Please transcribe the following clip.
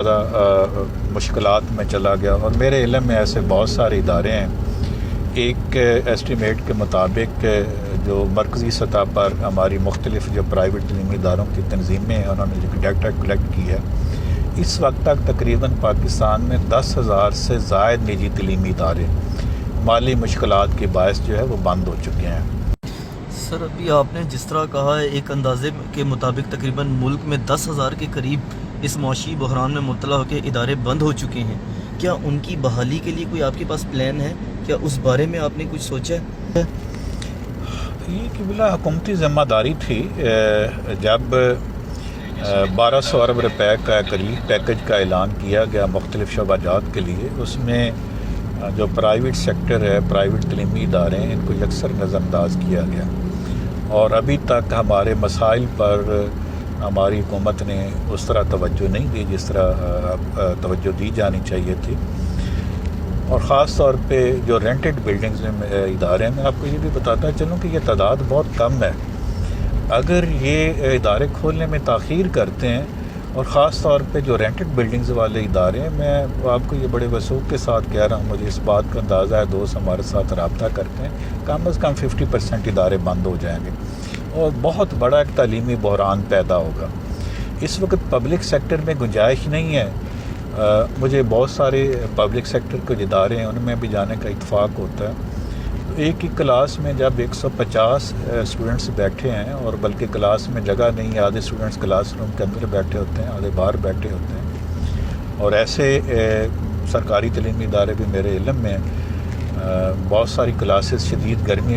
زیادہ مشکلات میں چلا گیا، اور میرے علم میں ایسے بہت سارے ادارے ہیں۔ ایک ایسٹیمیٹ کے مطابق جو مرکزی سطح پر ہماری مختلف جو پرائیویٹ تعلیمی اداروں کی تنظیمیں ہیں، انہوں نے جو ڈیٹا کلیکٹ کی ہے، اس وقت تک تقریباً پاکستان میں 10,000 سے زائد نجی تعلیمی ادارے مالی مشکلات کے باعث جو ہے وہ بند ہو چکے ہیں۔ سر، ابھی آپ نے جس طرح کہا ہے، ایک اندازے کے مطابق تقریباً ملک میں 10,000 کے قریب اس معاشی بحران میں مبتلا ہو کے ادارے بند ہو چکے ہیں۔ کیا ان کی بحالی کے لیے کوئی آپ کے پاس پلان ہے؟ کیا اس بارے میں آپ نے کچھ سوچا ہے؟ یہ کہ بلا حکومتی ذمہ داری تھی جب 1200 ارب روپے کا قریب پیکج کا اعلان کیا گیا مختلف شعبہ جات کے لیے، اس میں جو پرائیویٹ سیکٹر ہے، پرائیویٹ تعلیمی ادارے ہیں، ان کو یکسر نظر انداز کیا گیا، اور ابھی تک ہمارے مسائل پر ہماری حکومت نے اس طرح توجہ نہیں دی جس طرح توجہ دی جانی چاہیے تھی۔ اور خاص طور پہ جو رینٹڈ بلڈنگز میں ادارے ہیں، میں آپ کو یہ بھی بتاتا چلوں کہ یہ تعداد بہت کم ہے۔ اگر یہ ادارے کھولنے میں تاخیر کرتے ہیں، اور خاص طور پہ جو رینٹڈ بلڈنگز والے ادارے ہیں، میں آپ کو یہ بڑے وثوق کے ساتھ کہہ رہا ہوں، مجھے اس بات کا اندازہ ہے، دوست ہمارے ساتھ رابطہ کرتے ہیں، کم از کم 50% ادارے بند ہو جائیں گے، اور بہت بڑا ایک تعلیمی بحران پیدا ہوگا۔ اس وقت پبلک سیکٹر میں گنجائش نہیں ہے۔ مجھے بہت سارے پبلک سیکٹر کے ادارے ہیں، ان میں بھی جانے کا اتفاق ہوتا ہے۔ ایک ہی کلاس میں جب 150 اسٹوڈنٹس بیٹھے ہیں، اور بلکہ کلاس میں جگہ نہیں ہے، آدھے اسٹوڈنٹس کلاس روم کے اندر بیٹھے ہوتے ہیں، آدھے باہر بیٹھے ہوتے ہیں، اور ایسے سرکاری تعلیمی ادارے بھی میرے علم میں بہت ساری کلاسز شدید گرمی